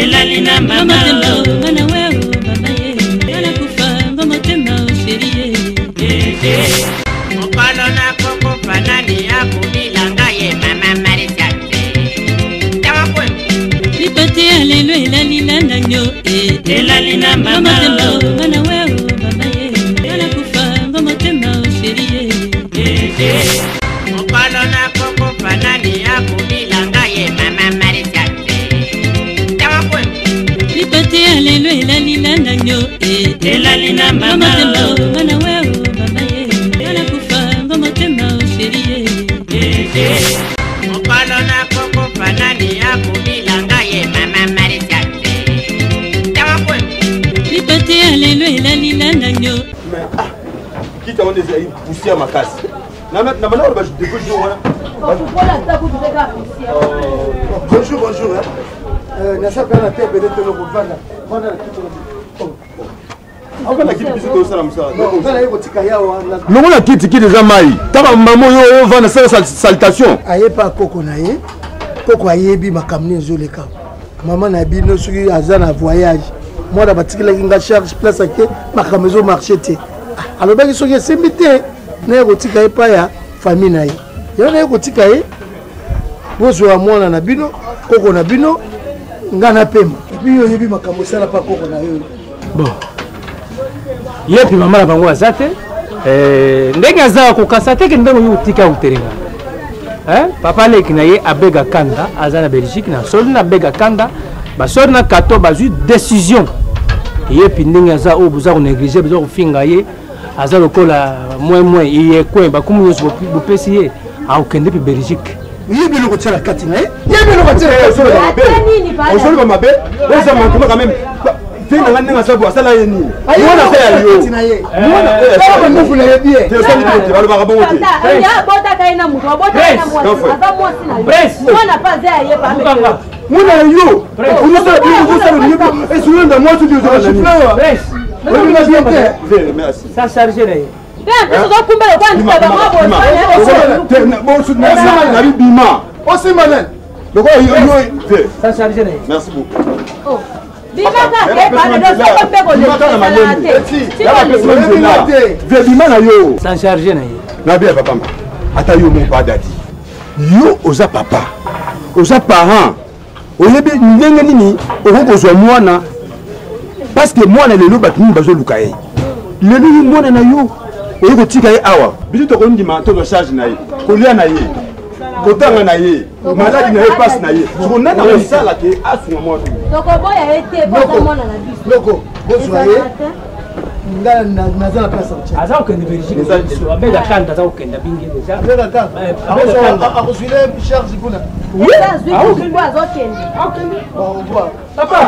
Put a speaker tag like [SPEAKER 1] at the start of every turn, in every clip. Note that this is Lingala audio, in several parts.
[SPEAKER 1] elalina mama mwana wewe mama ye ala kufa motema chérie
[SPEAKER 2] mokolo na koko panani ya kubilanga ye mama Marisate tawa kwe
[SPEAKER 1] lipate alelo elalina nanyo
[SPEAKER 3] elalina mama
[SPEAKER 1] mwana wewe mama ye ala kufa motema chérie
[SPEAKER 2] mokolo na koko panani ya kubilanga ye mama Marisate tawa kwe
[SPEAKER 1] lipate alelo elalina nanyo
[SPEAKER 3] elalina mama
[SPEAKER 1] mwana wewe mama ye ala kufa motema chérie
[SPEAKER 2] mokolo na koko panani ya kubilanga ye mama Marisate tawa kwe
[SPEAKER 1] lipate alelo elalina nanyo
[SPEAKER 4] Qui t'a demandé de pousser à ma casse? Bonjour, bonjour. N'a-ce pas la tête peut-être le revendre.
[SPEAKER 5] Non, on a quitté qui déjà maï. T'as maman yo vend cette salutation.
[SPEAKER 4] Aïe pas coco naïe. Coco aïe bi ma camine zoleka. Maman n'a bi no sur azana voyage. Moi la batique la kinga charge place à que ma camiso marché té. Alors ben ils sont c'est mité. Na rotika pas ya famille naïe. Yo na rotika e. Bozo wa mwana na bino, coco na bino. Ngana pema. Puis yo yebi makambo sala pas coco na yo.
[SPEAKER 6] Bon. Yepi mama na bango azate ndenge aza kokasa te ke ndenge utika uterenga papa leki na ye abega kanda aza na Belgique na soli na bega kanda basori na kato bazwi décision yepi ndenge aza o buza ko négliger buza ko finga ye aza lokola moins ye kwe bakumu yoso bopesi ye akende pi Belgique
[SPEAKER 4] yebi loko tsala kati na ye yebi loko tsala
[SPEAKER 5] Aujourd'hui comme mabe, on s'est manqué quand même. Tu n'as pas de savoir ça là ni. On a fait yo. On a fait.
[SPEAKER 4] On vous l'avez bien.
[SPEAKER 5] Tu sais tu vas le voir bon côté.
[SPEAKER 7] Ya bota kaina mutu, bota kaina mutu. Ava mwasi na yo. Mwana paze aye pa me.
[SPEAKER 5] Mwana yo. On a fait et sur un de moi tu dis
[SPEAKER 6] on a bien.
[SPEAKER 5] Merci.
[SPEAKER 6] Ça chargé là.
[SPEAKER 5] Merci beaucoup.
[SPEAKER 6] Sans charger
[SPEAKER 5] papa. Attends, yo mon pas dadi. Yo oza papa. Oza parent. Oyebi ndenge nini okokozwa mwana parce que mwana lelo batuni bazo lukaye. Lelo mwana na yo. Oyeko tika ye awa. Biso to kondima to do charge na ye. Kolia na ye. Kotanga na ye. Maladi na ye passe na ye. So na na sala ke asunga mo.
[SPEAKER 7] Toko boya ete pas mwana na biso.
[SPEAKER 4] Loko, bosoye. Nga nazala place au
[SPEAKER 6] aza okende Belgique abega kanda aza okende bingi déjà
[SPEAKER 4] abega kanda akozwile charge kuna
[SPEAKER 6] papa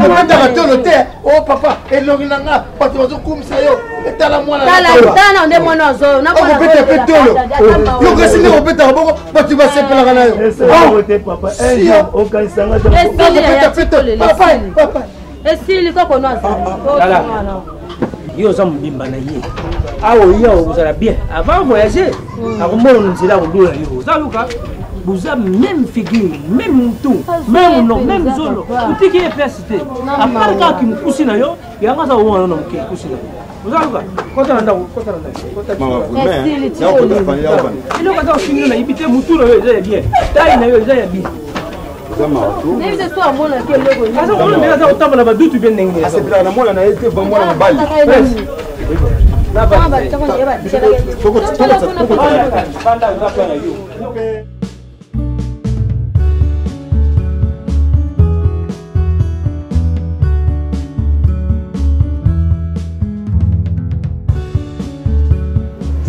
[SPEAKER 4] papa tolo te oh papa elongi nanga bato bazokumisa yo etala mwana
[SPEAKER 7] tala nde mwana ozo na mwana
[SPEAKER 4] opeta petolo yo kasi nde opeta boko bato basepelaka na yo
[SPEAKER 6] papa
[SPEAKER 4] papa
[SPEAKER 7] esili koko no azala
[SPEAKER 6] yo za mbimba na ye awo yo ozala bien avant voyager akomona nzela kodula yo zaluka buza même figure même tout même nom même zolo utiki efacité aparka kimkusi na yo yanga za wana na mkusi na uzaluka kota na
[SPEAKER 5] mama
[SPEAKER 7] esili
[SPEAKER 5] ya ko
[SPEAKER 6] ilo kata finyo na ibite mutu na yo eza bien taille na yo eza bien
[SPEAKER 7] Même ce soir, mon a quel logo.
[SPEAKER 6] Ah, on est là au table là-bas, d'où tu viens d'engager.
[SPEAKER 5] Ah, c'est là, la moelle, on a été vraiment en balle.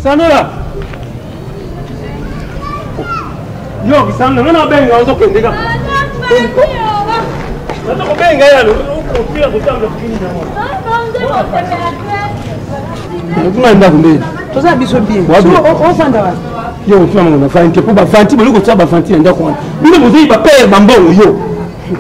[SPEAKER 6] Sanola. Yo, Sanola, non abbiamo un tocco indica. Non tocco bene gallo, o tira butando fini da mo. Non anda con bene.
[SPEAKER 4] toza biso bien
[SPEAKER 6] o fanda wa yo fama na fanti po ba fanti bo ko tsaba fanti nda ko bino bozi ba père bambongo yo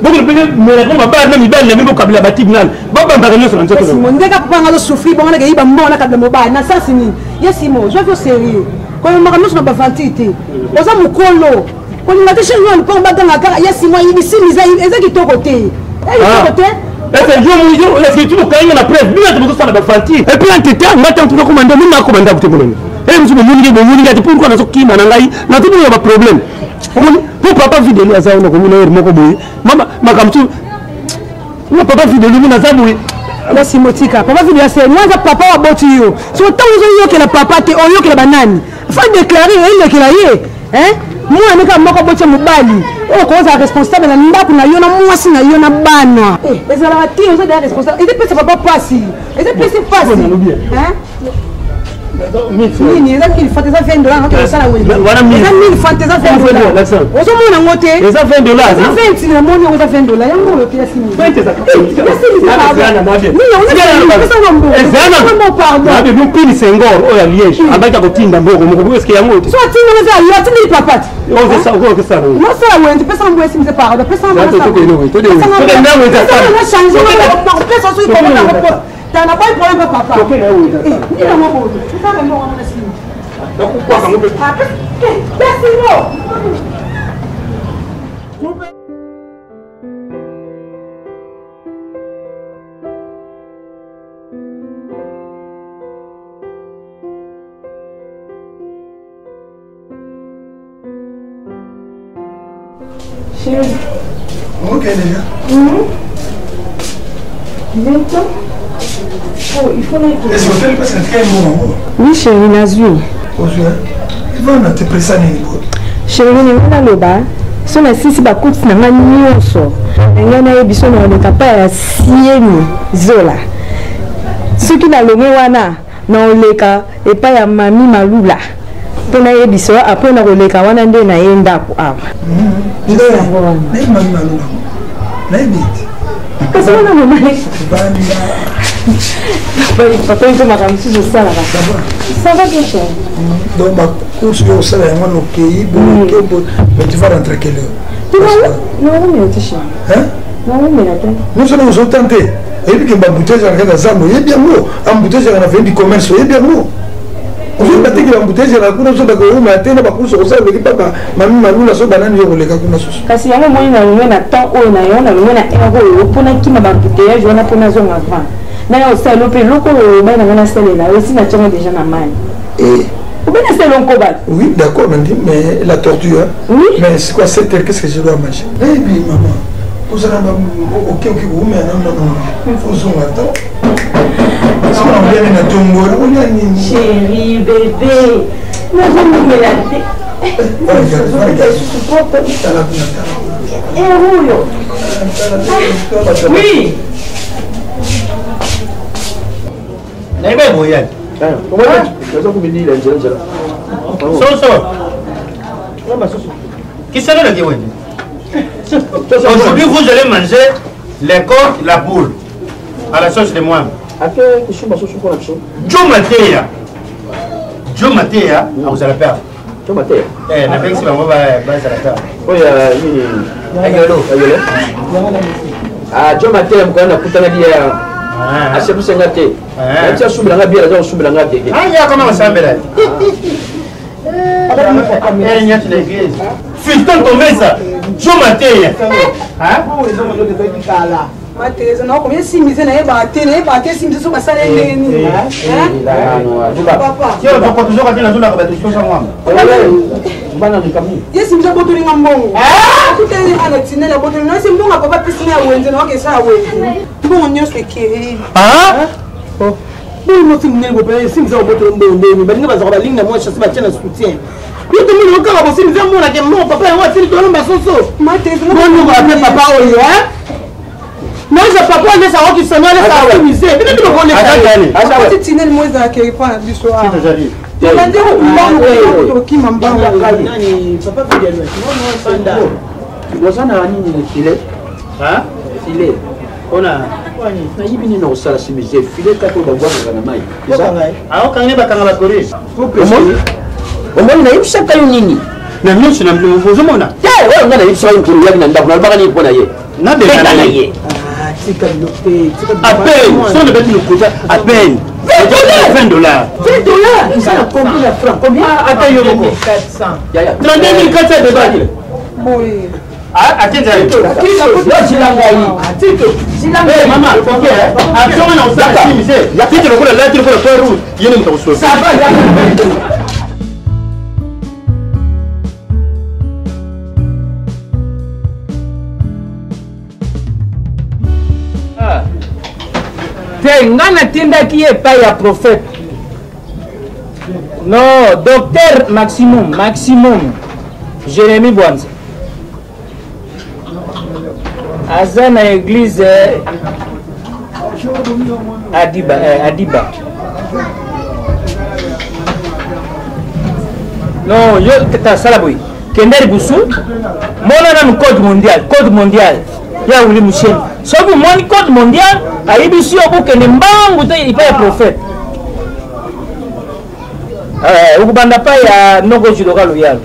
[SPEAKER 6] boko pele mera ko ba na mi bel na mi bo kabila batignal ba ba ba nyoso nzoto
[SPEAKER 4] simo ndeka papa ngalo souffrir bon na ke iba mbona kabila mobile na sasini yesimo je veux sérieux ko maka nyoso na ba fanti te oza mukolo
[SPEAKER 7] kolinga te chéri on komba dans la gare ya sima ici miza ezaki to côté côté
[SPEAKER 6] est-ce que tu me connais la presse lui tu me ça la fanti et puis en tête ngata tu commander même na commander tu monene et nous mouni ngati pourquoi na soki na ngai na tu ba problème pour papa vidéo ya za na komuna yer moko boye mama makamtu na papa vidéo lui na za boye
[SPEAKER 7] la simotika papa vidéo c'est moi papa wa botu yo so tant vous yo que la papa te oyo que la banane faut déclarer il que la yé hein moi nika moko botu mobali o ko za responsable na ndako na yo na mwasi na yo na bana ezala ti on za responsable et puis papa passi et puis c'est passi hein nini eza qu'il faut ça $20 que ça la weli
[SPEAKER 6] voilà 1000
[SPEAKER 7] francs ça $20 ozo mona ngote
[SPEAKER 6] eza $20
[SPEAKER 7] ça $20 na moni oza $20 yango le pia simi
[SPEAKER 6] pete ça nini on pili sengor oya liège abaka kotinda mboko moko est-ce que yango
[SPEAKER 7] so tinga oza yo atindi papati
[SPEAKER 6] ozo ça ozo ça
[SPEAKER 7] non ça wendi pesa mbo simi se parole pesa mbo ça
[SPEAKER 6] to de ndawo eza ça
[SPEAKER 7] na changer na pesa so ko na t'as pas de problème papa
[SPEAKER 6] OK là oui
[SPEAKER 7] ni na mbo ça va moi na simi
[SPEAKER 6] donc quoi quand on peut
[SPEAKER 7] chérie
[SPEAKER 4] ok déjà
[SPEAKER 7] maintenant oh il faut mettre
[SPEAKER 4] est-ce que tu passes un très bon moment
[SPEAKER 7] oui chérie Nazui
[SPEAKER 4] il va na te pressane ni bo
[SPEAKER 7] chérie ni ngana loba so na sisi ba kuti na ngani nyonso ngana yebiso na oleka pa ya sieni zola soki na longe wana na oleka epa ya mami malula pona yebiso après na oleka wana nde na ye ndako awa
[SPEAKER 4] na mami malula na ebiti
[SPEAKER 7] kasi wana mama
[SPEAKER 4] banda
[SPEAKER 7] papa il m'a remis sur ça là ça va bien cher
[SPEAKER 4] donc ma course au salaire moi no pays bon mais tu vas rentrer quelle heure
[SPEAKER 7] non mais tu cher
[SPEAKER 4] hein
[SPEAKER 7] non mais là
[SPEAKER 4] nous sommes tentés et puis que ma bouteille à la zambo et bien moi en bouteille à la fin du commerce et bien moi on veut pas que la bouteille à la cour so d'accord mais atteindre ba course au salaire mais papa mami malula so banani yo koleka kuna susu
[SPEAKER 7] kasi yango moi na lunga na temps o na yo na lunga na euro pona kima ba bouteille jo na pona zo ngava na yo selo pe loko ba na ngana selo na aussi na tchama déjà na mani
[SPEAKER 4] et
[SPEAKER 7] ou bien c'est long combat
[SPEAKER 4] oui d'accord mais la tortue hein
[SPEAKER 7] oui
[SPEAKER 4] mais c'est quoi 7 heures qu'est-ce que je dois manger eh bien maman vous allez ok vous mais non faut son attends ça on vient na tombo on a ni
[SPEAKER 7] chérie bébé na zo me la oui
[SPEAKER 3] Naibe boyan. Qui c'est le Kiwani? Aujourd'hui, vous allez manger les côtes, la poule à la sauce de moi. Joe Matéa, vous allez perdre. Joe Matéa. Eh, la veille, c'est la perdre.
[SPEAKER 6] Oh, il y a ah, Joe Matéa, c'est pour ça que tu as soumis la bière, tu as soumis la bière.
[SPEAKER 3] Ah, il y a comment ça s'appelle? Fiston tombé ça. Joe Matéa. Hein?
[SPEAKER 7] Matéa, non, combien si misé na ebate si misé so basala nini? Hein? Papa.
[SPEAKER 3] Tu vas toujours quand tu as la compétition sans moi.
[SPEAKER 7] Yes, misé botoli ngambongo. Ah, tout est à la tine la botoli. Non, c'est bon papa piscine à wenze, non que ça à wenze. Bon on se kiri.
[SPEAKER 6] Ah?
[SPEAKER 4] bon moi si mnene go pele si mza botoli mbongo balinga bazaka balinga moi chasse batien na soutien yo to mino ka ba si mza mona ke mon papa wa tili to lomba soso
[SPEAKER 7] Matéa,
[SPEAKER 4] bon va appeler papa oyo hein non je papa ne ça qui sonne ça misé mais tu me connais pas
[SPEAKER 7] ah tu tine le moise à kiri pas biso ah
[SPEAKER 3] C'est déjà dit.
[SPEAKER 6] Filet. On a nayibini na osala simise filet kato bagwana na mai.
[SPEAKER 3] Ah, quand on est bakanga la Corée.
[SPEAKER 6] Omoni na yibisa kayo nini?
[SPEAKER 3] Na mimi sina mvuzo mona.
[SPEAKER 6] Wewe ngana yibisa nkuru yaki na ndaku na baka ni pona ye.
[SPEAKER 3] Na de na ye.
[SPEAKER 4] Ah, tika lope, tika
[SPEAKER 3] à peine, sans le bête nous coûte à peine. $20. $20.
[SPEAKER 4] Ça a combien de francs? Combien?
[SPEAKER 3] Attends,
[SPEAKER 6] 400.
[SPEAKER 3] 32 400 de balles.
[SPEAKER 7] boye.
[SPEAKER 3] Ah, attention. Maman, action na usaka. Ya kitu lokula la kitu kwa route. Yeye ni mtauswa.
[SPEAKER 6] Te ngana tindaki epai ya prophète. Non, docteur Maximum. Jérémy Bwanza. Aza na église Adiba. Non, yo ta salaboy. Kenderi busu. Mona na code mondial. Ya uli mushem. Sobu moni code mondial, aibisi obuke ne mbangu te ipa ya prophète. Ukubanda pa ya nogo jilokalo yalo.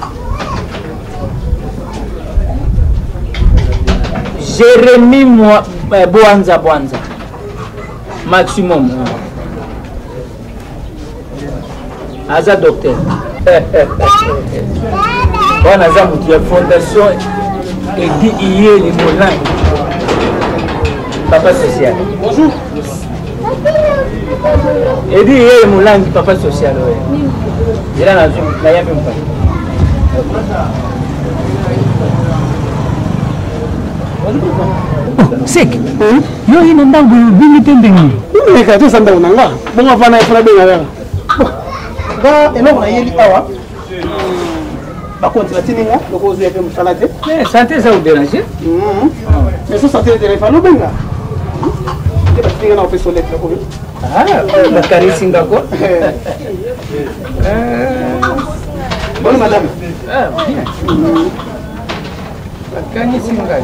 [SPEAKER 6] Jérémy Bwanza Maximum. Aza docteur. On a za mutu ya fondation Edi Iye ni Molang. Papa social. Bonjour. Edi Iye ni Molang papa social. Il a la yapi mpa. Sek. Yo ina ndangu bini tembeni.
[SPEAKER 4] Ni ka tu sanda unanga. Bonga fana ifana benga benga. Ba eno na yeli awa. Ba kontra tininga, loko zo yapi msalate.
[SPEAKER 6] Santé ça vous dérange?
[SPEAKER 4] Mais ça santé de refalo benga. Ke ba tininga na opeso lettre ko.
[SPEAKER 6] Ah, ba karisinga ko.
[SPEAKER 4] Bonne madame.
[SPEAKER 6] Ah, bien. Ba karisinga.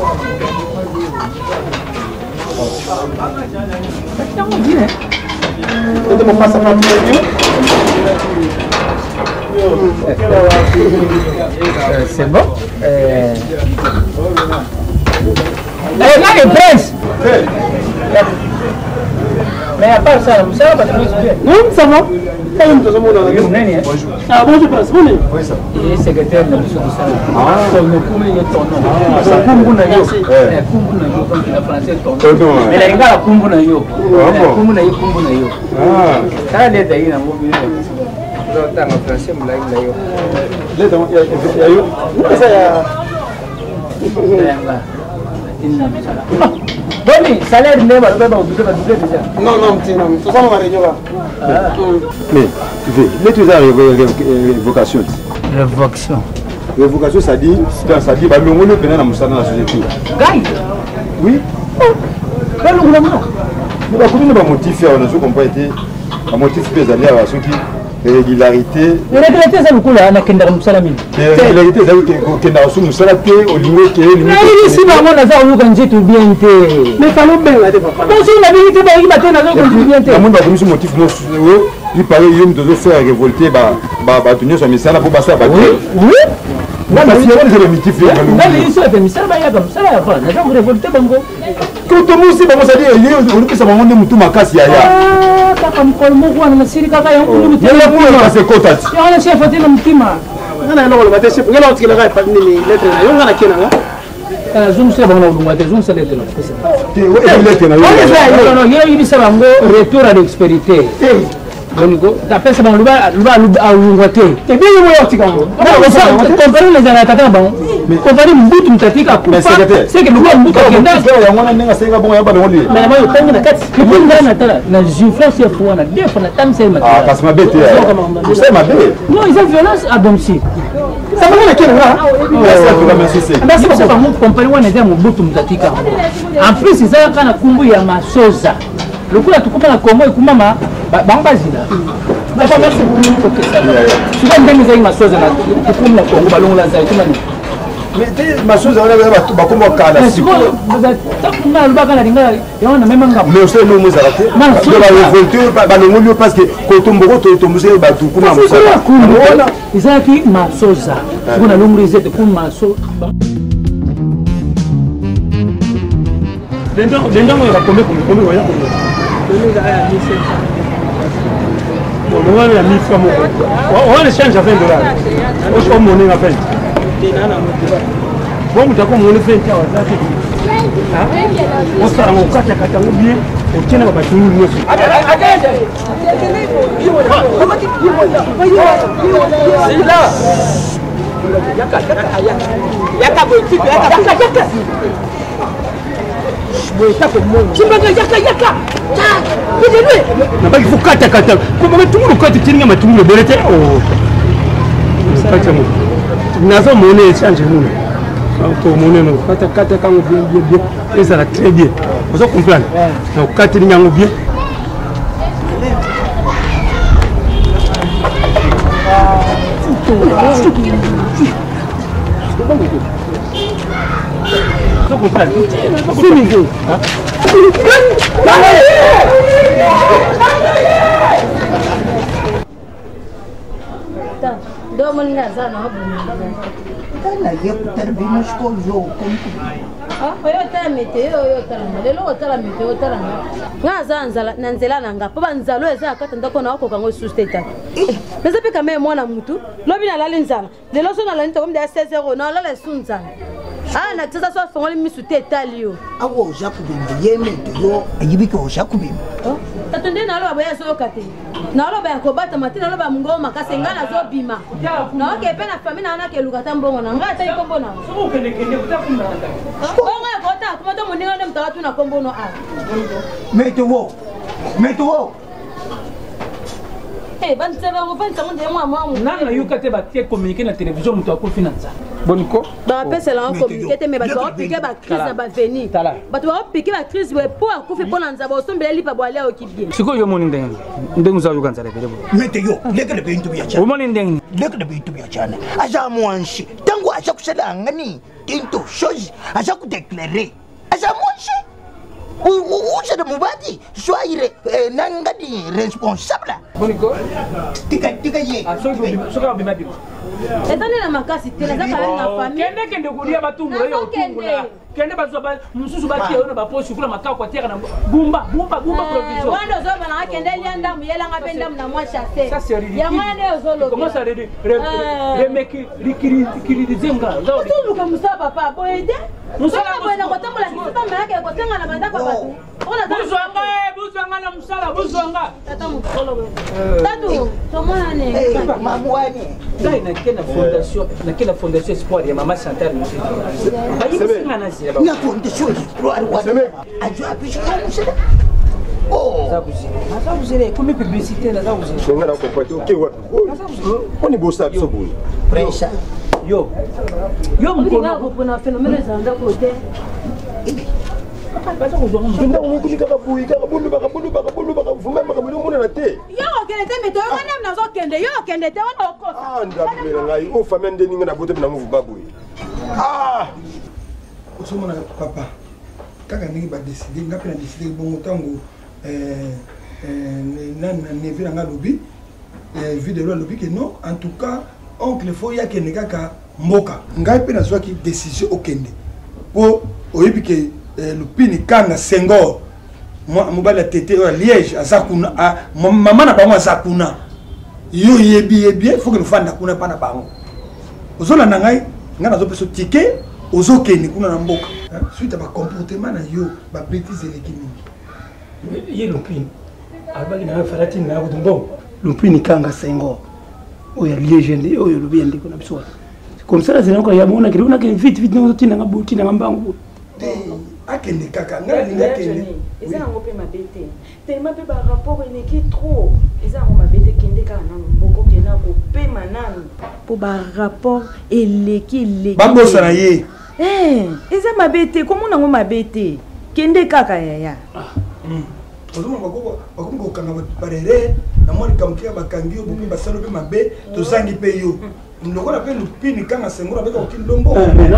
[SPEAKER 4] Podemos pasar para
[SPEAKER 6] c'est bon. Là, le prince. Mais à part ça, ça va pas te bien.
[SPEAKER 4] Non, ça va. Ah, bonjour, prince. Bonjour.
[SPEAKER 3] Oui, ça.
[SPEAKER 6] Il est secrétaire de la mission de ça.
[SPEAKER 3] Ah,
[SPEAKER 6] comme le coup, il est ton nom. Mais la gars, la kumbu na yo. Kumbu na yo, kumbu na yo. Ah. Ça l'aide d'ailleurs dans mon bureau. Dans le français, moi là, il y a yo.
[SPEAKER 3] L'aide, il y a yo.
[SPEAKER 4] Ça y a.
[SPEAKER 6] Boni, salaire n'est pas doublé déjà.
[SPEAKER 4] Non, petit, non. Tout ça, on va réunir là.
[SPEAKER 5] Mais, les deux révocation. Révocation, ça dit, bah, le monde est dans la société.
[SPEAKER 6] Gaï.
[SPEAKER 5] Oui.
[SPEAKER 6] Quel gouvernement?
[SPEAKER 5] Nous avons motif, on a pas été un motif pesant à ceux qui régularité.
[SPEAKER 6] Régularité, ça nous coule à la Kendra Moussalamine.
[SPEAKER 5] Régularité, ça veut dire que nous avons Moussalate au niveau qui est limité.
[SPEAKER 6] Mais ici, maman, nous avons eu tout bien.
[SPEAKER 4] Mais pas le bien, là, papa.
[SPEAKER 6] Mais si la vérité, il va tenir avec tout bien.
[SPEAKER 5] Le monde a connu ce motif, il paraît qu'il de faire révolter, tenir son message pour passer à battre.
[SPEAKER 6] Oui.
[SPEAKER 5] Non, mais c'est le motif.
[SPEAKER 6] Non, mais ici, le message, il y a comme ça, là, nous avons révolté, Bango.
[SPEAKER 5] Quand on aussi, on va dire, on peut savoir que tout ma casse, il y a.
[SPEAKER 6] Kaka mkolo moko wana masiri kaka yangu
[SPEAKER 5] mutima. Yala mwana kase kotati.
[SPEAKER 6] Yana chef atena mutima.
[SPEAKER 4] Ngana no le chef, ngala otikela ka pa nini lettre na yo ngana kena nga.
[SPEAKER 6] Kana zoom se bana ulunga te zoom se lettre na.
[SPEAKER 5] Te wo lettre na yo.
[SPEAKER 6] Non, yo yini sa bango retour à l'expérience. Donc ta pesa bana luba ulunga te. Te bien yo otika ngo. Compagnie les ana tata bango. Compagnie mbutu mtatika ku. C'est que luba mbutu kenda.
[SPEAKER 5] Ya mwana nenga senga bongo ya bana ngoli.
[SPEAKER 6] Mais moi yotangi na kati. Kipunda na tala na jufla si fwa na defa na tamse ma.
[SPEAKER 5] Ah, parce ma bête. Vous savez ma bête.
[SPEAKER 6] Non, ils ont violence à domicile.
[SPEAKER 4] Ça va na kena nga.
[SPEAKER 6] Merci beaucoup pour mon compagnie wana ndia mbutu mtatika. En plus ils ont kana kumbu ya masoza. Lokula tukupa na komo ikumama bangazila. Merci beaucoup. Souvent ndenge za masoza na tukumu na kongo balongola za itumani.
[SPEAKER 5] Mais ma chose on avait ba comme kala.
[SPEAKER 6] Mais takuna lubaka na linga yona même ngam.
[SPEAKER 5] Mais c'est nous nous arrêter. Ba révolter ba longolio parce que kotomboko tombose ba tukuna musala.
[SPEAKER 6] Izaki masoza. Kuna lumri zete kuma maso. Dendon ya kombe ya kombe. Dendon ya 1700. On va la 1000 francs. On va le changer à $20. On monnaie à 20. Bon, tu as comme on le fait, tu as on s'en rend compte que tu as oublié, on tient à battre tout le monde. C'est là. Il faut kata comment tout le monde quand tu tiens ma tout le belete oh nazo monnaie change nous to monnaie no kata quand bien et ça va très bien vous comprenez donc kata ni nyango bien vous comprenez c'est mieux
[SPEAKER 7] Ah, na tsa so fongole misute talio.
[SPEAKER 8] Awo jakubimba yemete yo ayibiko jakubimba.
[SPEAKER 7] Tatonde na lo baya so kate. Na lo baya ko bata matina lo ba ngoma kasengana zo bima. Na ke pe na famille na ke lukata mbongo na ngata iko mbona.
[SPEAKER 6] So kende utafunda.
[SPEAKER 7] Bonga ko ta kuma to muninga ndo mtawatu na kombo no a.
[SPEAKER 8] Meto.
[SPEAKER 7] Eh, ban tsaba ko ban tsamunde mwa.
[SPEAKER 6] Nana yukate ba tie communiquer na télévision muto ko finance. Boniko.
[SPEAKER 7] Ba pesa la communiquer te me ba to piquer ba crise na ba venir. Ba to piquer ba crise we po akufi pona nzaba osombele lipa bwale o kibie.
[SPEAKER 6] Siko yo moni ndenge. Ndenge za yukanza lebele.
[SPEAKER 8] Meto yo, lekele bintu bya chana.
[SPEAKER 6] Umoni ndenge.
[SPEAKER 8] Lekele bintu bya chana. Aja mwanshi. Tangu acha kusela ngani. Tinto chose acha ku déclarer. Aja mwanshi. Uche de mubadi soyire nangadi responsable.
[SPEAKER 6] Boniko.
[SPEAKER 8] Tika ye.
[SPEAKER 6] Soka bimadi.
[SPEAKER 7] Etane na makasi tena za kala na famille.
[SPEAKER 6] Kende kulia batumbu yo tungula. Kende bazoba mususu baki yo na baposhi kula makao kwa terre na bumba provision.
[SPEAKER 7] Wando zo bana kende lianda muyela ngapenda mna mwa chasser.
[SPEAKER 6] Ça c'est ridicule.
[SPEAKER 7] Ya mwana ozolo.
[SPEAKER 6] Comment ça remeki rikirizenga.
[SPEAKER 7] Tulu ka musa papa boyede. Musa bana kotambola kisita mnake kotenga na banda kwa batu. Buzwanga na musala buzwanga. Tata mukolo. Tatu, tomona ne.
[SPEAKER 8] Mamwani.
[SPEAKER 6] Dai na kila fondation espoir ya mama Chantal Musi.
[SPEAKER 8] Na fondation espoir wa. Ajua pisho musala. Oh.
[SPEAKER 6] Ça vous allez comme publicité là vous allez.
[SPEAKER 5] On a compris. OK ouais. On est beau ça so bon.
[SPEAKER 8] Pressa.
[SPEAKER 6] Yo
[SPEAKER 7] mkono kuna phénomène za ndo kote.
[SPEAKER 5] Basa kuzonga. Nda umekunika kabuyi kabulu bakavuma bakamulomona na te.
[SPEAKER 7] Yo kende te meto ngana mnazo kende yo kende te wana okosa.
[SPEAKER 5] Ah ndabela ngai o famille ndeni na bote na muvu babuyi. Ah.
[SPEAKER 4] Osomona papa. Kaka ndingi ba décider ngapi na décider bongo tango na nevi nga lobi vidéo lobi que non en tout cas oncle faut ya kende kaka mboka ngai pe na zwaki décision okende po oyebi ke lupini kanga Senghor mobala tete o Liège azakuna mama na bango azakuna yo yebi faut que nous fanda kuna pana bango ozola na ngai ngana zo peso ticket ozokende kuna na mboka suite ba comportement na yo ba bêtise lekini
[SPEAKER 6] ye lupini abali na farati na budumbo
[SPEAKER 4] lupini kanga Senghor oya Liège ndi oyo lubi ndi kuna biswa comme ça c'est encore ya mona kiri una kiri vite nous tina ngabuti na ngambangu akende kaka ngani ngakende
[SPEAKER 9] eza ngo pe mabete tellement pe ba rapport eneki trop eza ngo mabete kende kaka na mboko kena ko pe manani po ba rapport eleki
[SPEAKER 4] babosa na ye
[SPEAKER 9] eza mabete komo na ngo mabete kende kaka yaya
[SPEAKER 4] ozoma bakombo kanga barere na moni kamkia bakangi yo bomi basalo pe mabe tozangi pe yo ndoko na pe lupini kanga Senghor beka okindongo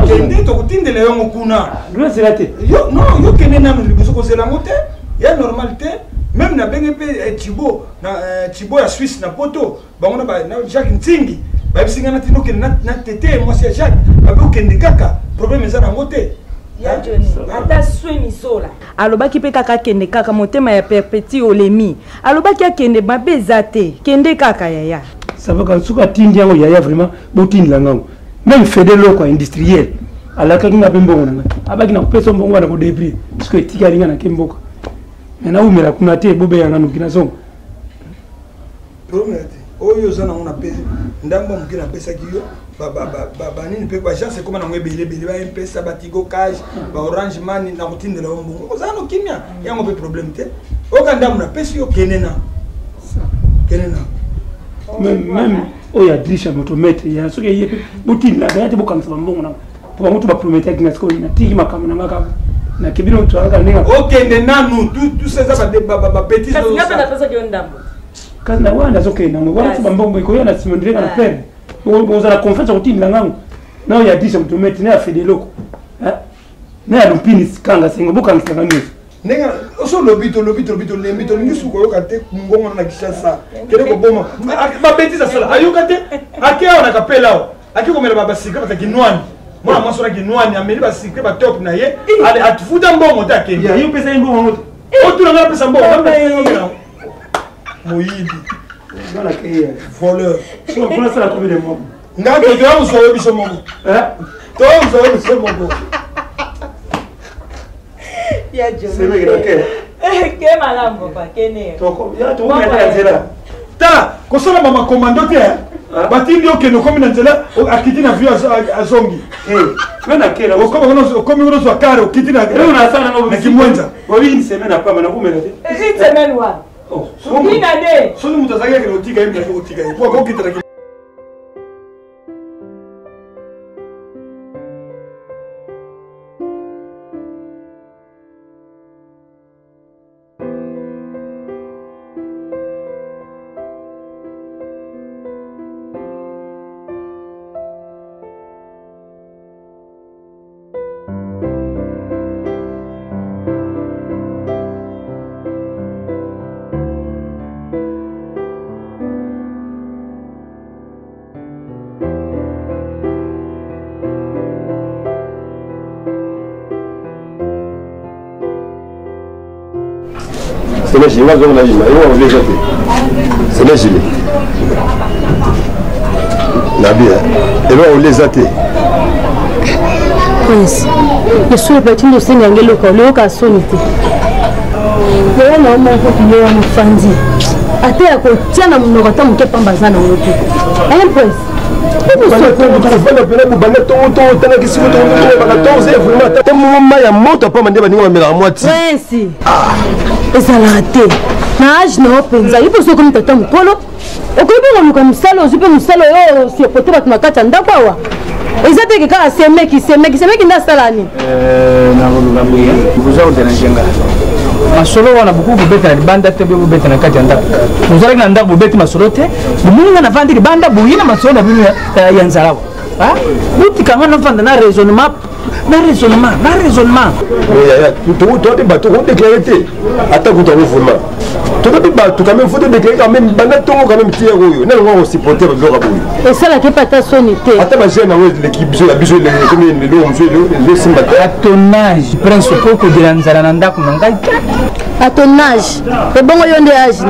[SPEAKER 4] kende to kutindele yo kuna
[SPEAKER 6] grosselate
[SPEAKER 4] yo non yo kende na libuso ko zela mote ya normalité même na benge pe Thibaut na Thibaut ya Suisse na poto bango na Jacques Ntingi ba bisinga na tino kende na tete moi c'est Jacques ba ko kende kaka problème za na mote
[SPEAKER 9] ya Johnny ata swemi sola alobaki pe kaka kende kaka motema ya perpétue olemi alobaki akende mabe zate kende kaka yaya
[SPEAKER 6] ça va quand suka tindi yango yaya vraiment botindi la ngango même fédélo quoi industriel alakaki nga mpe mbongo na ngai abaki na kopesa mbongo wana kodepri parceke etikali nga na ke mboka me naumela kuna te bobeyanga noki na zongo
[SPEAKER 10] promete oyo oza nango na pesa ndambo moke napesaki yo banini mpe baagence ekoma nango ebelebele bampesa batigo cage baorange mani na kotindela yo mbongo oza no kimia yango mpe problème te oka ndambo napesi yo kende na
[SPEAKER 6] même oyo adrisha moto maître ya soki eye mpe botindela daya te bokangisa bambongo nango po bango to baprometaki nga sikoyo natiki makambo na nga kaka nakebino toaka ndenge
[SPEAKER 10] okende nanu tuseza bapetise
[SPEAKER 6] kasi na wana azokende nango wana to bambongo ekoya na nsima ndirenga na pere ozala confiance ya kotindela ngango na oyo adrisha moto maître na ya fedeloko na ya lupini kanga sengo bokangisaka nyonso
[SPEAKER 10] ndenge oso lobi tolembi tolingi suku oyoka te ngongo na Kinshasa kende koboma babetise asala ayoka te ake awa na kapela awa ake komela basikre batakinwani mwana mwasi wana kinwani ameli basikre batop na ye atifuta mbongo te akende
[SPEAKER 6] yo pesa ye mbongo te
[SPEAKER 10] otuna nga pesa mbongo moyibi voleur
[SPEAKER 6] mpona combien de mois
[SPEAKER 10] nga totoya mosoyo biso moko toya mosoyo biso moko tala kosala bamakomando te batindi okende okomi na nzela akiti na vio azongi okomi onozwa kare okiti na kimwenza soki moto azalaki akende otika ye minaki otika ye po akokitana
[SPEAKER 5] C'est le gilet, c'est le gilet. Nabi, et là on les a été.
[SPEAKER 7] Prince, je suis petit de Sénégal, le cas sonité. Le nom mon copain est un fandi. A te à côté, tiens, on n'aura pas mon cap en bazar dans le pays. Hein, Prince? ezalaka te na age na yo mpenza ye mposo okomi tata mokolo okoki mpe koluka mosala ozwi mpe mosala oyo siekote bato na kati ya ndako awa eza teke kaka semeki nde asala ani
[SPEAKER 6] nakoluka boye boza koderange nga masolo wana bokoki kobeta na libanda te mpe bobeta na kati ya ndako ozalaki na ndako bobeti masolo te bomoni nga navandi libanda boye na masolo na bino ya nzala wa botikanga navanda na raisonnement
[SPEAKER 5] Toi, tu vas déclarer. Attends, tu vas vraiment. Tu quand même faut déclarer quand même. Quand même tirer non, on supporter le rabou.
[SPEAKER 7] Et ça, la captation était.
[SPEAKER 5] Attends, ma jeune, l'équipe, la biso, le simba.
[SPEAKER 6] À ton âge, prince Poko de l'Anzaranda,
[SPEAKER 7] à ton âge, le bon yon de âge.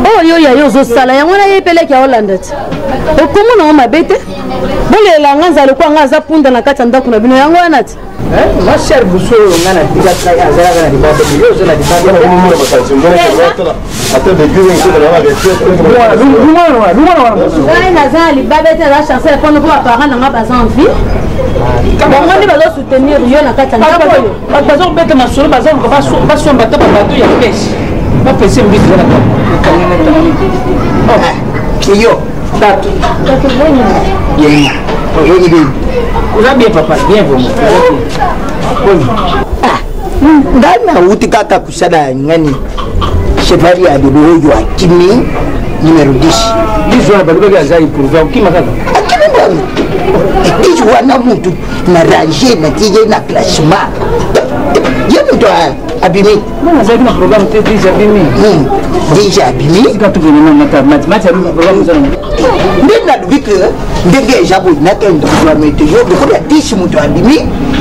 [SPEAKER 7] Oh, yo, sala, y a un épelé qui a Hollande. Oh, comment on m'a bête? Bon, les langues, le coin, à Zapunda, la Katanda, qu'on a vu un wanat.
[SPEAKER 6] Ma chère Bousso, on a la diga à Zara, la bien papa, bien vraiment.
[SPEAKER 8] Ngana uti kaka kusala ngani cheval ya dodo ya kimi numéro 10
[SPEAKER 6] bizwa baluka ya zai pour voir kima kaka
[SPEAKER 8] akimi bwana eti wana mtu na ranger na tije na classement yemu to abimi
[SPEAKER 6] mwana zai na programme te déjà abimi
[SPEAKER 8] quand tu viens na mathématique le programme ça ndina dubike ndenge jabo na kendo kwa metejo ko ya 10 mtu abimi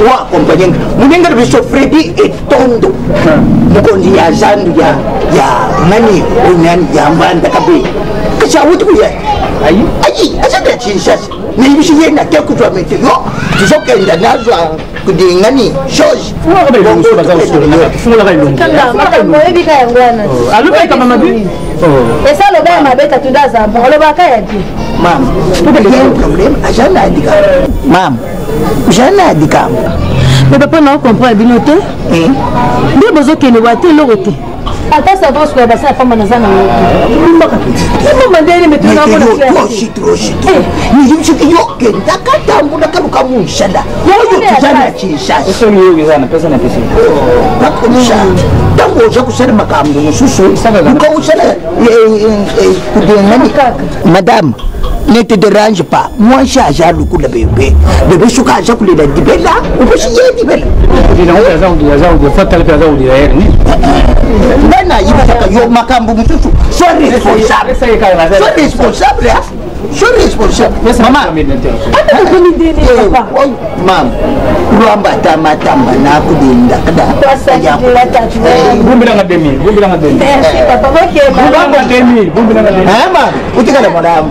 [SPEAKER 8] wa accompagner munenga biso Freddy Etondo mukondi ya zandu ya nani onani ya mbanda kabe kisha wutu ya ayi asante Kinshasa. Nibishi yena kia kutwa meteo. Tuzokenda nazo kudingani shoji.
[SPEAKER 6] Fuwa kama ilongo baza usuri. Fuwa kama ilongo.
[SPEAKER 7] Kanga ebika yangwana.
[SPEAKER 6] Aluba kama mabi.
[SPEAKER 7] Esa loba ya mabeta tudaza bon loba kaya di.
[SPEAKER 8] Mam, il y a un problème. J'en ai dit. Mam, j'en ai dit.
[SPEAKER 7] Mais papa non comprend bien noté. Bien besoin que ne voit pas l'autre. Attends ça va se faire ça femme na zana. Maman ndeni metuna mona
[SPEAKER 8] trop trop. Ni jimshi kiyoke ndakata mbona karuka mushanda. Yo tujana chisha.
[SPEAKER 6] Eso ni yoga sana pesa na pesa.
[SPEAKER 8] Nakumisha. Tango za kusema makambo nususu. Uko ushala kudengani kaka. Madame ne te dérange pas. Moi j'ai à lukula bébé. Bébé shuka aja kulida dibela. Uboshi dibela.
[SPEAKER 6] Dina uza fatale pesa udi ya ni.
[SPEAKER 8] Bana yibaka yo makambo mususu. Sois responsable. Sois responsable. Sois responsable. Maman. Mam. Ruamba tama na kudinda kada.
[SPEAKER 6] Bumbira ngademi.
[SPEAKER 7] Merci papa OK.
[SPEAKER 6] Bumbira ngademi.
[SPEAKER 8] Mama, utikala madam.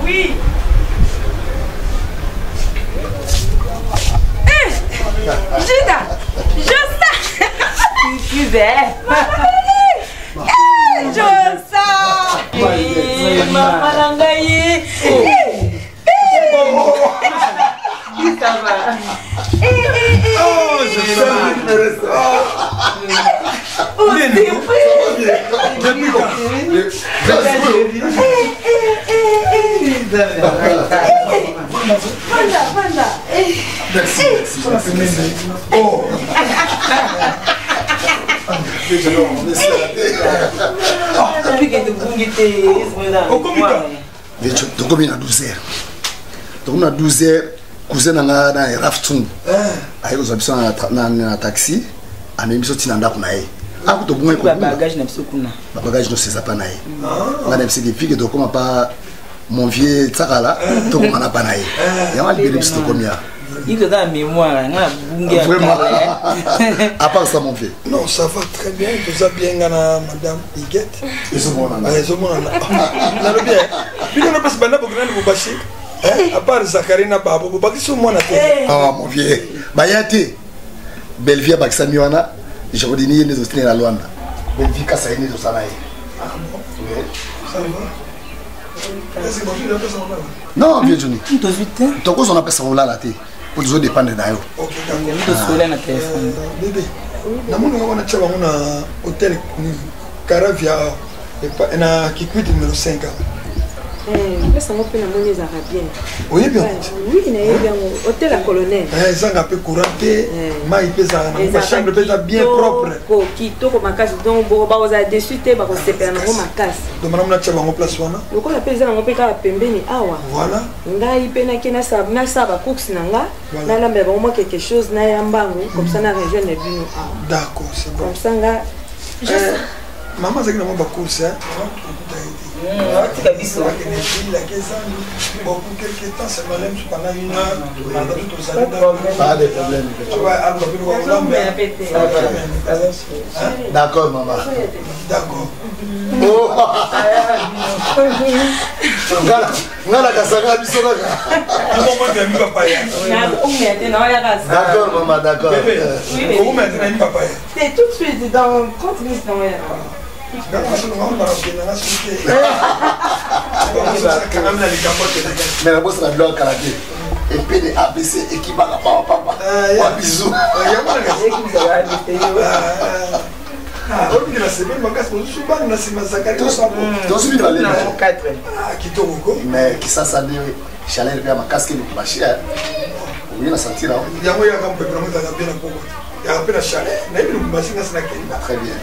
[SPEAKER 9] Oui. Gina, Josa. Josa. Maman Langaye. Ça va.
[SPEAKER 10] Oh, je sais.
[SPEAKER 11] Donc combien à 12h. Donc à 12h, cousin na raftung. Ayo zabisa na taxi, amemi soti na ndako na ye. Ako to bumwe ko
[SPEAKER 2] bagage na biso kuna.
[SPEAKER 11] Bagage no seza pa na ye. Ngana msi ke fike to koma pa mon vieux tsakala to koma na pa na ye. Ya mali bele biso komia.
[SPEAKER 2] Il est dans la mémoire, na bunga.
[SPEAKER 11] Vraiment. À part ça mon vieux.
[SPEAKER 10] Non, ça va très bien. Tout ça bien gana madame Iguette.
[SPEAKER 11] Ils sont là.
[SPEAKER 10] Ils sont là. Na le bien. Puis on a pas se bana pour grand bobashi. À part Zakarina Babo, vous pas sur moi na tête.
[SPEAKER 11] Ah mon vieux. Bayati. Belvia baksami wana. Je vous dis ni les autres la Luanda. Belvia kasa ni zo sana ye.
[SPEAKER 10] Ah bon. Oui. Ça va. Est-ce que mon vieux là ça va?
[SPEAKER 11] Non, vieux Johnny.
[SPEAKER 2] Tout vite.
[SPEAKER 11] Donc on a pas ça là la tête. Pour toujours dépendre d'ailleurs.
[SPEAKER 10] OK,
[SPEAKER 2] d'accord. Tout sur la téléphone.
[SPEAKER 10] Bébé. Na mona wana chaba mona hôtel Caravia et na Kikwit numéro 5.
[SPEAKER 9] Pesa ngo pe na moni za bien.
[SPEAKER 10] Oui bien.
[SPEAKER 9] Oui, na bien hôtel à colonel.
[SPEAKER 10] Zanga pe couranté, mai pesa na chambre pesa bien propre.
[SPEAKER 9] Ko kitoko makasi donc bo ba oza dessus te ba ko sepela na makasi.
[SPEAKER 10] Donc madame na chaba ngo place wana.
[SPEAKER 9] Loko la pesa ngo pe ka pembeni awa.
[SPEAKER 10] Voilà.
[SPEAKER 9] Ngai pe na kena sa ba course na nga. Na lambe ba moi quelque chose na yambango comme ça na région na bino.
[SPEAKER 10] D'accord, c'est bon.
[SPEAKER 9] Comme ça nga
[SPEAKER 10] maman zaki na mo ba course hein. Bon, pour quelques temps, c'est malin, pendant une heure,
[SPEAKER 11] pas de problème. D'accord, maman.
[SPEAKER 10] D'accord.
[SPEAKER 11] D'accord, maman, d'accord.
[SPEAKER 9] C'est tout de suite, dans 30 minutes.
[SPEAKER 11] Mais la bosse la blanc karaté. Et puis des ABC et qui va la papa. Bisous. Mais qui ça ça dit chaleur bien ma casque le pas cher. Oui, la sentir là. Très bien.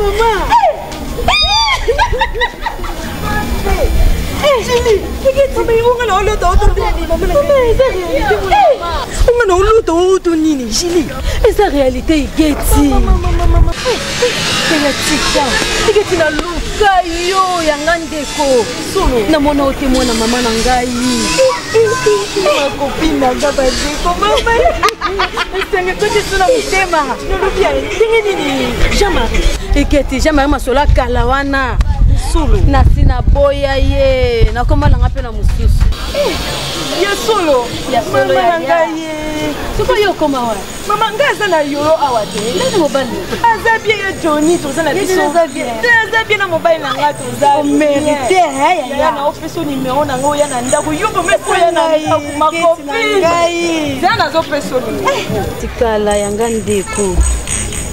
[SPEAKER 9] maman. Julie, regarde, on a l'autre nini, Julie. Et sa réalité est guetti. Regarde, na luka yo yanga ndeko. Na mona otemwa na mama na ngai. Ma copine na baba ndeko mama. Esenga tote suna mutema. Nolobia ndenge nini? Jean-Marie. Eketi Jean-Marie masola kala wana. Solo. Na sina boya ye. Na koma na ngape na mususu. Ya solo. Ya solo ya ngai. Soko yo koma wa. Mama ngaza na yoro awate. Ndani mobile. Azabie ya Johnny to sana biso. Azabie na mobile na ngato za. Mérité ya na opeso numéro na ngo ya na ndako yo bomeso ya na ma copine. Ngai. Zana zo peso ni. Tikala yanga ndeko.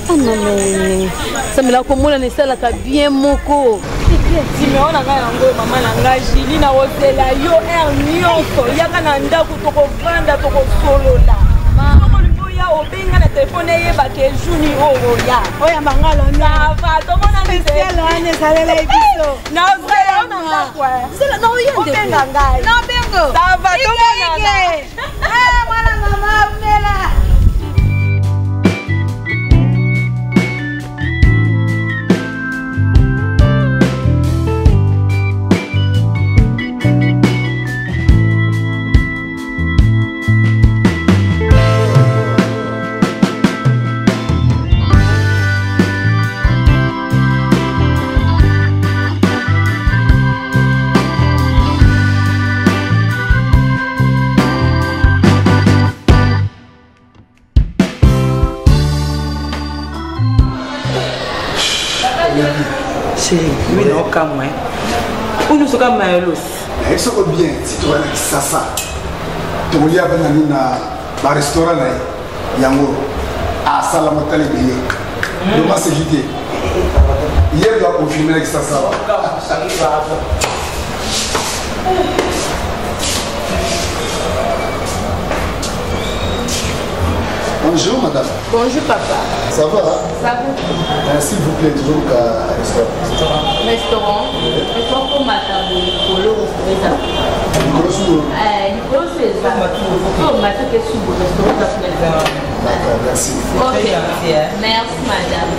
[SPEAKER 9] Anamene. Samela komona ne sala ka bien moko. Simeona ngai yango mama na ngai Julie na hotela yo nyonso yaka na ndako tokovanda tokosolola. Mama liboya obenga na telefone yeba ke juni oya. Oya mangalo na va tomona spécial ane salela ebiso. Na sala na ndako. Sala na oyende. Obenga ngai. Na bengo. Ça va tomona na. Mwana mama unela.
[SPEAKER 12] Oui, non, comme moi. Où nous sommes comme Maëlos.
[SPEAKER 11] Il se bien, si tu vois ça. Tu voulais avoir un restaurant là, Yango, à Salamotale Bié. Le masque JT. Hier, il doit confirmer avec ça. Bonjour madame.
[SPEAKER 9] Bonjour papa.
[SPEAKER 11] Ça va?
[SPEAKER 9] Ça va.
[SPEAKER 11] S'il vous plaît, toujours au restaurant.
[SPEAKER 9] Restaurant. Restaurant pour matin, Nicolo Reza.
[SPEAKER 11] Nicolo Sou.
[SPEAKER 9] Nicolo Reza. Pour matin, qu'est-ce que vous restaurant?
[SPEAKER 11] D'accord, merci.
[SPEAKER 9] Ok. Merci madame.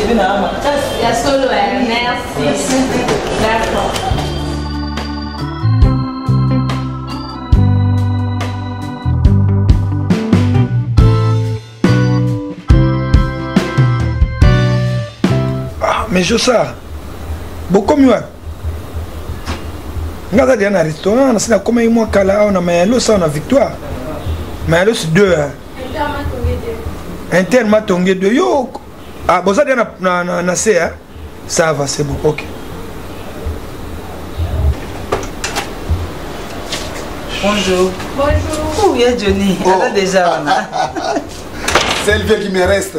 [SPEAKER 9] Il y a solo, merci. D'accord.
[SPEAKER 10] Mais je sais, beaucoup mieux. Nous avons un restaurant, nous avons comme moi, on a Maëlos, on a Victoire. Maëlos 2. Interne tongé 2. Yo, ah, vous avez un CA. Ça va, c'est bon, ok.
[SPEAKER 12] Bonjour. Bonjour. Où est Johnny?
[SPEAKER 11] Oh.
[SPEAKER 12] Elle a déjà.
[SPEAKER 11] C'est le qui me reste.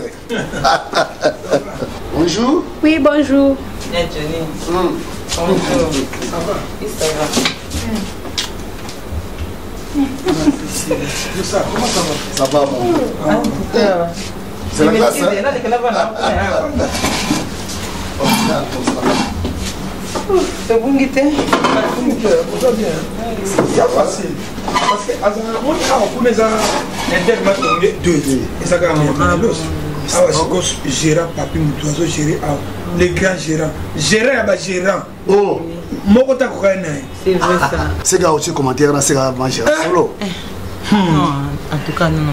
[SPEAKER 11] Bonjour.
[SPEAKER 9] Oui, bonjour.
[SPEAKER 12] Il y a Johnny. Bonjour. Ça va? Oui, ça va.
[SPEAKER 11] Comment ça va? Ça va, bon. C'est la classe, hein?
[SPEAKER 12] C'est bon, Guité?
[SPEAKER 10] C'est facile. Parce que, on a gérant, papi, Moutoiseau, géré les grands gérants. Gérant.
[SPEAKER 11] Oh,
[SPEAKER 12] c'est vrai ça.
[SPEAKER 11] c'est gars aussi commentaire, c'est gars manger solo.
[SPEAKER 12] En tout cas, non.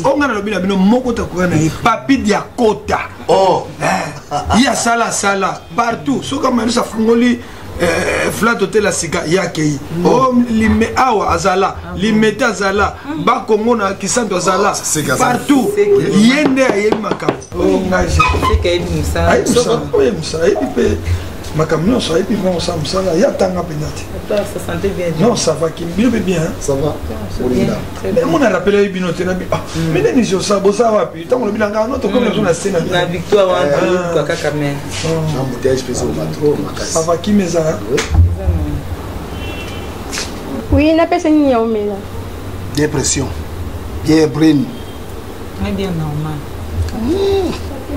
[SPEAKER 10] On a le mokota papi diakota.
[SPEAKER 11] Oh,
[SPEAKER 10] il y a sala partout. Ce comme ça fungoli flat hotel la sika yakei. Oh, lime awa azala, limete azala, ba Congo na kisanto azala. Partout. Yende aye makam. Oh, ngaje.
[SPEAKER 12] C'est qu'il nous ça.
[SPEAKER 10] Aïe, ça. Makamino, ça, et puis bon, ça me sent là, il y a tant à pénate.
[SPEAKER 12] Toi, ça sentait bien.
[SPEAKER 10] Non, ça va, qui me bien.
[SPEAKER 11] Ça va.
[SPEAKER 10] Mais on a rappelé les binotes, mais les nids, ça va, puis tant qu'on a bien un autre, comme on a scène.
[SPEAKER 12] La victoire, on a quand même.
[SPEAKER 11] Embouteillage, je peux
[SPEAKER 10] ça va, qui me ça?
[SPEAKER 9] Oui, n'a pas saigné au là.
[SPEAKER 11] Dépression. Bien brain.
[SPEAKER 12] Mais bien normal.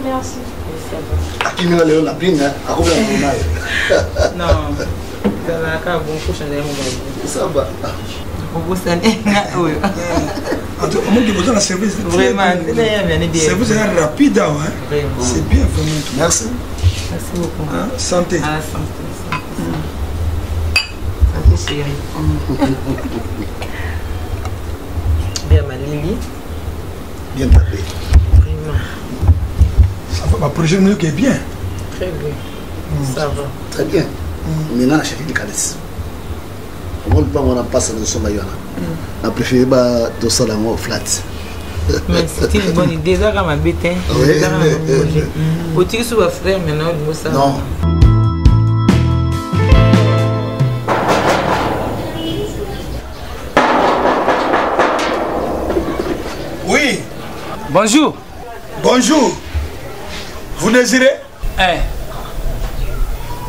[SPEAKER 9] Merci.
[SPEAKER 11] Akimina leo na bringa akobla nayo.
[SPEAKER 2] Non. Dans la cave, on couche dans mon
[SPEAKER 11] Ça va.
[SPEAKER 2] Vous savez, oui.
[SPEAKER 10] En tout cas, qui besoin de service.
[SPEAKER 2] Vraiment,
[SPEAKER 10] service est rapide, hein. C'est bien, vraiment.
[SPEAKER 11] Merci.
[SPEAKER 2] Merci beaucoup.
[SPEAKER 10] Hein? Santé.
[SPEAKER 2] Ah, santé. Santé, chérie. Bien, ma Lily.
[SPEAKER 11] Bien tapé.
[SPEAKER 2] Vraiment.
[SPEAKER 10] Ça va, ma projet qui est bien.
[SPEAKER 2] Très bien. Ça va.
[SPEAKER 11] Très bien. Maintenant, la chef de Calis. On ne peut pas passer dans son maillot. On a préféré de ça dans mon flat.
[SPEAKER 2] Mais c'est une bonne idée. Ça va m'embêter. Oui. Faut-il sur frère maintenant?
[SPEAKER 11] Non.
[SPEAKER 10] Oui.
[SPEAKER 6] Bonjour.
[SPEAKER 10] Bonjour. Vous désirez?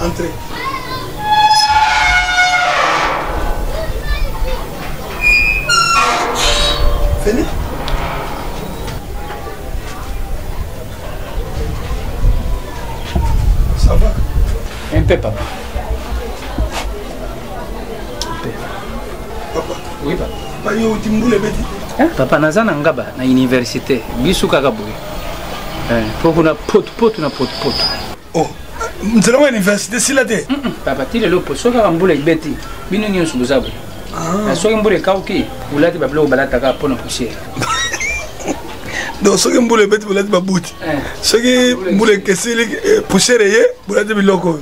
[SPEAKER 6] Entrez.
[SPEAKER 10] Venez. Ça va?
[SPEAKER 6] Un peu, papa.
[SPEAKER 10] Papa.
[SPEAKER 6] Oui, papa.
[SPEAKER 10] Papa, yo timbule beti.
[SPEAKER 6] Papa, naza na ngaba na université. Bisu kaka boye. Poko na pot na pot.
[SPEAKER 10] Oh. Mzela wa université sila te.
[SPEAKER 6] Papa, tile lopo soka mbule beti. Bino nyonso buzabu. Ah. Soki mbule kauki, ulati bablo balata ka pona poussière.
[SPEAKER 10] Donc soki mbule beti bulati babuti. Soki mbule kesili poussière ye, bulati biloko.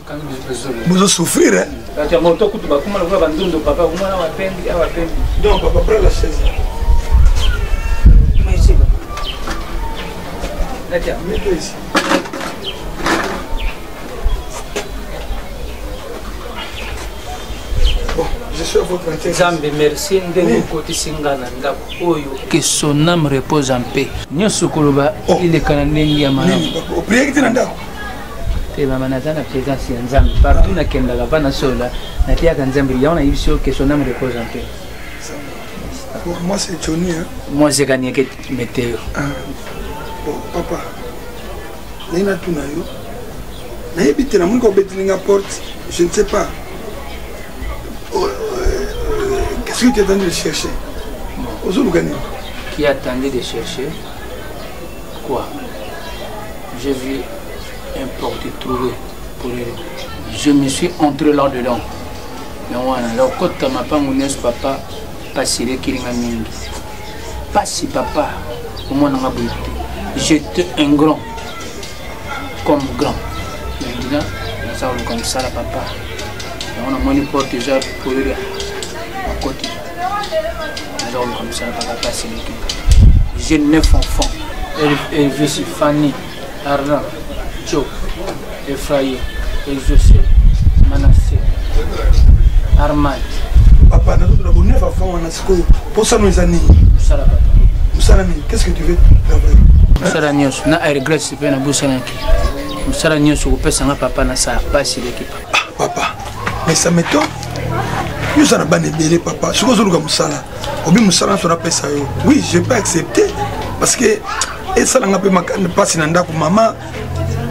[SPEAKER 10] Bozo souffrir hein.
[SPEAKER 6] Tu as moto kutu bakuma lo bandundo papa, kuma na wapendi, awapendi.
[SPEAKER 10] Donc papa prends la chaise.
[SPEAKER 6] Merci. Là-tiens,
[SPEAKER 10] mets-toi ici. Bon, je suis à votre entière.
[SPEAKER 6] Zambe, merci. Ndenge koti singana ndako oyo. Que son âme repose en paix. Nyoso koloba il est kananengi ya mama.
[SPEAKER 10] Au prier que ndako.
[SPEAKER 6] Te mama natana présence ya Nzambe. Partout na kenda la bana sola. Na tia ka Nzambe ya ona ibisio que son âme repose en paix.
[SPEAKER 10] Pour moi c'est Johnny hein.
[SPEAKER 6] Moi c'est gagné que météo.
[SPEAKER 10] Bon papa. Nina tuna yo. Na ebite na mungo betilinga porte. Je ne sais pas. Qu'est-ce que tu attendais de chercher?
[SPEAKER 6] Qui attendait de chercher? Quoi? J'ai vu un porte trouvé pour lui. Je me suis entré là-dedans. Mais voilà, là, quand tu m'as pas mon papa, pas si les kiringa mingi. Pas si papa, au moins on a brûlé. J'étais un grand, comme grand. Maintenant, nous avons comme ça, la papa. On a mon porte déjà pour lui. Côté. Alors comme ça, papa passe l'équipe. J'ai 9 enfants. Elvis, Fanny, Arnaud, Joe, Ephraïm, José, Manassé, Armand.
[SPEAKER 10] Papa, nous avons 9 enfants, on a ce que pour ça nous années.
[SPEAKER 6] Moussala papa.
[SPEAKER 10] Moussala, qu'est-ce que tu veux travailler?
[SPEAKER 6] Moussala Nios, na regret c'est pas na Moussala. Moussala Nios, on peut s'en papa na ça passe l'équipe.
[SPEAKER 10] Ah papa, mais ça m'étonne. Nous avons bien papa. Je suis Moussala. Oui, je peux accepter. Parce que ça n'a pas si maman.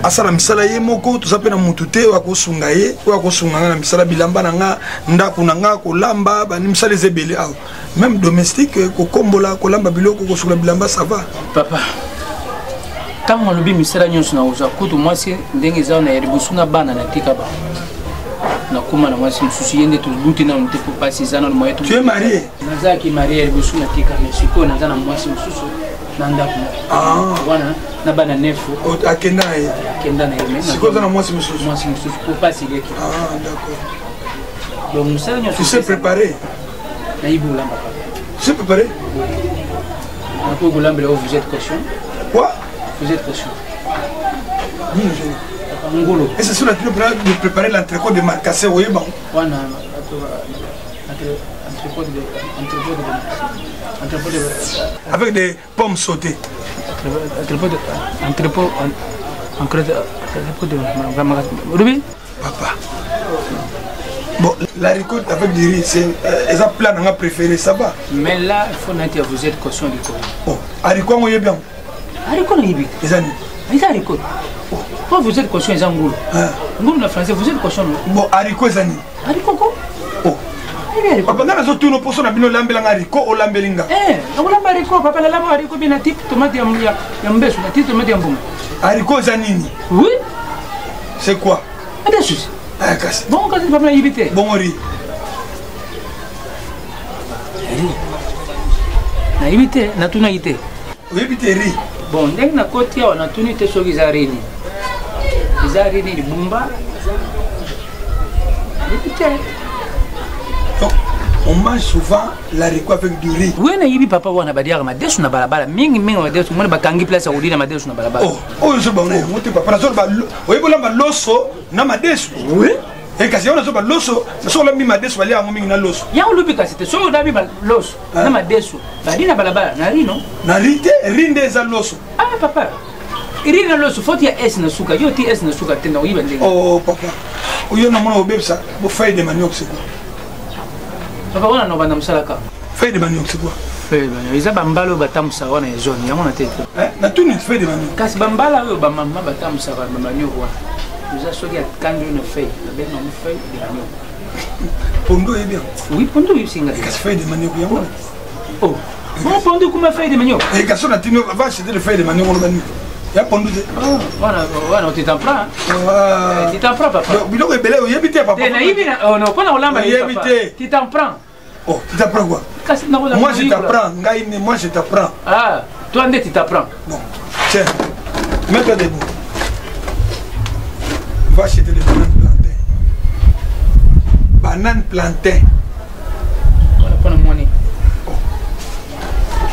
[SPEAKER 10] Asala misala ye moko to sapena mutute wa kosunga ye wa kosunga na misala bilamba nanga ndaku nanga ko lamba ba ni misala zebele aw même domestique ko kombola ko lamba biloko ko sula bilamba ça va
[SPEAKER 6] papa tant on lobi misala nyonso na oza kutu mwasi ndenge za na yeribusunga bana na tika ba na kuma na mwasi msusu yende to luti na nte ko pasi zana no moyo tu
[SPEAKER 10] tu es marié
[SPEAKER 6] nazaki marié yeribusunga tika mais siko na zana mwasi msusu nandaku wana na bana nefu
[SPEAKER 10] akenda
[SPEAKER 6] na
[SPEAKER 10] siko zana mwasi msusu
[SPEAKER 6] ko pasi leki
[SPEAKER 10] d'accord
[SPEAKER 6] donc musala nyo
[SPEAKER 10] tu sais préparer
[SPEAKER 6] na ibula papa
[SPEAKER 10] tu sais préparer
[SPEAKER 6] na ko gulambela vous êtes caution
[SPEAKER 10] quoi
[SPEAKER 6] vous êtes caution
[SPEAKER 10] Ngolo. Et c'est sur la table de préparer l'entrecôte de Marcassé, oui, bon. Avec des pommes sautées.
[SPEAKER 6] Entrepôt de Ruby.
[SPEAKER 10] Papa. Bon, la récolte avec du riz, c'est un plat qu'on a préféré, ça va.
[SPEAKER 6] Mais là, il faut que vous êtes caution du corps.
[SPEAKER 10] Bon, haricot, on y est bien.
[SPEAKER 6] Haricot, on y est bien.
[SPEAKER 10] Les amis.
[SPEAKER 6] Les haricots. Pourquoi vous êtes cochon, les angoules? Ngoulou, le français, vous êtes cochon.
[SPEAKER 10] Bon, haricots, Zani.
[SPEAKER 6] Haricots quoi? Oh.
[SPEAKER 10] Papa, dans les autres tours, nous posons la bino lambelang haricot ou lambelinga.
[SPEAKER 6] On l'a haricot, papa, la lame haricot, bien la type tomate yambes, la type tomate yambum.
[SPEAKER 10] Haricots, Zanini.
[SPEAKER 6] Oui.
[SPEAKER 10] C'est quoi?
[SPEAKER 6] Des choses.
[SPEAKER 10] Ah, casse.
[SPEAKER 6] Bon, quand tu vas me éviter.
[SPEAKER 10] Bon, riz.
[SPEAKER 6] Na éviter, na tout na éviter.
[SPEAKER 10] Oui, éviter riz.
[SPEAKER 6] Bon, dès que na côté, on a tout été sur les arénées. Les arénées, les bumba. Éviter.
[SPEAKER 10] Donc, on mange souvent l'haricot avec du riz.
[SPEAKER 6] Oui, na yibi papa wana badia ma desu na balabala. Mingi ma desu, mwana bakangi place à Odina ma desu na balabala.
[SPEAKER 10] Oh, je bon, on te papa, na ba oui, bola ba loso na ma desu. Oui. Et kasi on a ba loso, so la mi ma desu bali ango mingi na loso.
[SPEAKER 6] Ya ulubi kasi te so da mi ba loso na ma desu. Badina balabala na ri no?
[SPEAKER 10] Na ri te rinde za loso.
[SPEAKER 6] Ah papa. Iri na loso faut ya S na suka. Yo ti S na suka tena uyiba ndenge.
[SPEAKER 10] Oh papa. Uyo na mwana obebsa, bo feuille de manioc c'est quoi?
[SPEAKER 6] Papa wana no bana musalaka.
[SPEAKER 10] Feuille de manioc c'est quoi?
[SPEAKER 6] Feuille de manioc. Isa bambalo batamusa wana ya jaune. Ya mona tete.
[SPEAKER 10] Na tout une feuille de manioc.
[SPEAKER 6] Kasi bambala yo ba mama batamusa ba manioc wa. Isa soki ya kangi une feuille. La belle non feuille de manioc.
[SPEAKER 10] Pondo est bien.
[SPEAKER 6] Oui, pondo yo singa.
[SPEAKER 10] Kasi feuille de manioc ya mona.
[SPEAKER 6] Oh. Bon pondo kuma feuille de manioc.
[SPEAKER 10] Et kasi na tino va acheter le feuille de manioc on manioc. Ya pondo de.
[SPEAKER 6] Wana tu t'en prends. Tu t'en prends papa.
[SPEAKER 10] Biloko ebele oyebite papa.
[SPEAKER 6] Na yibi na oh non, pona olamba
[SPEAKER 10] oyebite.
[SPEAKER 6] Tu t'en prends.
[SPEAKER 10] Oh, tu t'apprends quoi? Moi je t'apprends, moi je t'apprends.
[SPEAKER 6] Ah, toi Andé tu t'apprends.
[SPEAKER 10] Bon, tiens, mets-toi debout. Va acheter des bananes plantains. Bananes plantains.
[SPEAKER 6] Voilà, pour le money.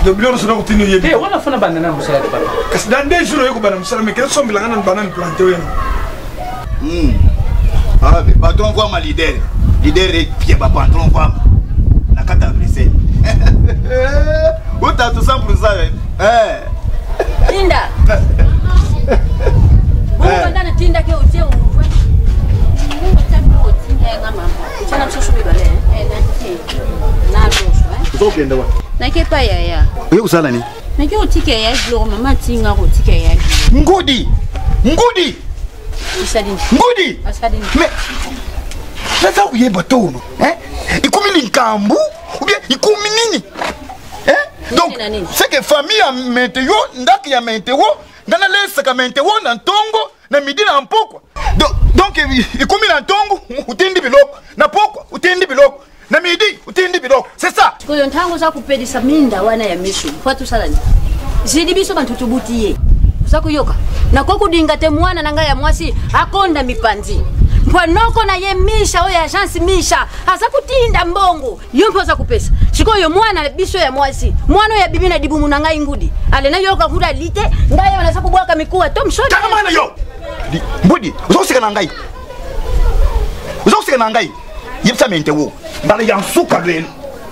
[SPEAKER 10] Le bureau sera continué.
[SPEAKER 6] Eh, on a fait la banane au salaire papa.
[SPEAKER 10] Parce que dans 2 jours, il y a banane au salaire, mais quelles sont les bananes plantées?
[SPEAKER 8] Ah, mais patron, voit ma leader. Leader est pied, patron, voit. La carte à briser. Où t'as tout ça pour ça?
[SPEAKER 9] Tinda. Bon, quand on a Tinda qui est au tien, on voit. Nakepa yaya.
[SPEAKER 8] Wewe usala ni?
[SPEAKER 9] Nake otike ya glo mama tinga otike ya.
[SPEAKER 8] Ngudi. Ngudi.
[SPEAKER 9] Usadini.
[SPEAKER 8] Ngudi.
[SPEAKER 9] Asadini.
[SPEAKER 8] Mais sasa uyeba tono, ikumi ni nkambu, ou bien ikumi nini? Donc c'est que famille a meteo, ndaki ya meteo, ngana lesa ka meteo na ntongo na midi na mpoko. Donc ikumi na ntongo utindi biloko, na poko utindi biloko. Na midi utindi biloko. C'est ça.
[SPEAKER 9] Kwa hiyo ntango za kupelisa minda wana ya mishu. Kwa tu salani. Zidi biso bantutubutie. Za kuyoka. Na kwa kudinga temwana nanga ya mwasi akonda mipanzi. Mpanoko na ye misha oya agence misha. Asa kutinda mbongo. Yompo za kupesa. Shiko yo mwana biso ya mwasi. Mwana ya bibi na dibu munanga ingudi. Ale na yoka kuda lite. Ngaya wana saku bwaka mikuwa. Tom shodi.
[SPEAKER 8] Kaka mana yo. Mbudi. Uzosika na ngai. Uzosika na ngai. Yipsa mentewo. Bala yansuka lelo.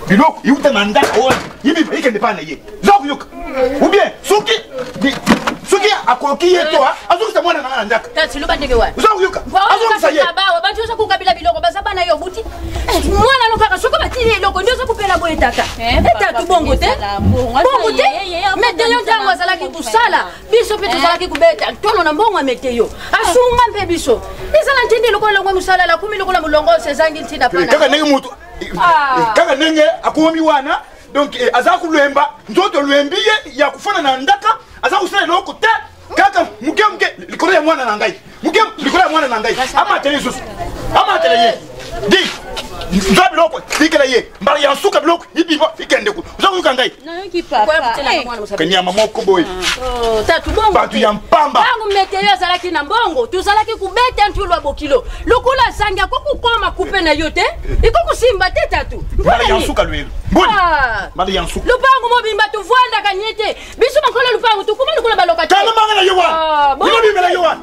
[SPEAKER 8] Biloko yuta nanda oya. Yibi ikende pana ye. Zoku yuka. Ou bien suki akoki yeto azokusa mwana na ndaka.
[SPEAKER 9] Tati luba ndege wa.
[SPEAKER 8] Zoku yuka. Azokusa ye.
[SPEAKER 9] Bawa bantu usa kukabila biloko basaba na yo buti. Mwana nuka kasuka batili loko ndio za kupela boye tata. Eta tu bongo te. Bongo te. Meteyo ntango azalaki kusala. Biso pe tuzalaki kubeta. Tono na mbongo meteyo. Asunga mpe biso. Ezala ntindi loko longo musala la 10 loko la mulongo sezangi ntinda pana.
[SPEAKER 8] Kaka nenge mutu. Kaka nenge akomi wana. Donc azaku lwemba nzoto lwembiye ya kufana na ndaka azaku sala loko te kaka muke likolo ya mwana na ngai muke likolo ya mwana na ngai ama tele susu ama tele ye di nzabi loko dikela ye mbala ya suka loko ibiba ikende ku uzaku ngai
[SPEAKER 9] na yoki papa
[SPEAKER 8] kenya mama ko boy
[SPEAKER 9] oh tatu bongo
[SPEAKER 8] batu ya mpamba
[SPEAKER 9] bangu meteyo azalaki na mbongo tuzalaki kubeta ntulwa bokilo lukula sanga kokukoma kupe na yote ikokusimba te tatu
[SPEAKER 8] mbala ya suka lwelo mbala ya suka
[SPEAKER 9] lupangu mobimba tuvwanda kanyete biso makolo lupangu tukuma lukula baloka
[SPEAKER 8] kala mangana yowa bino bimela yowa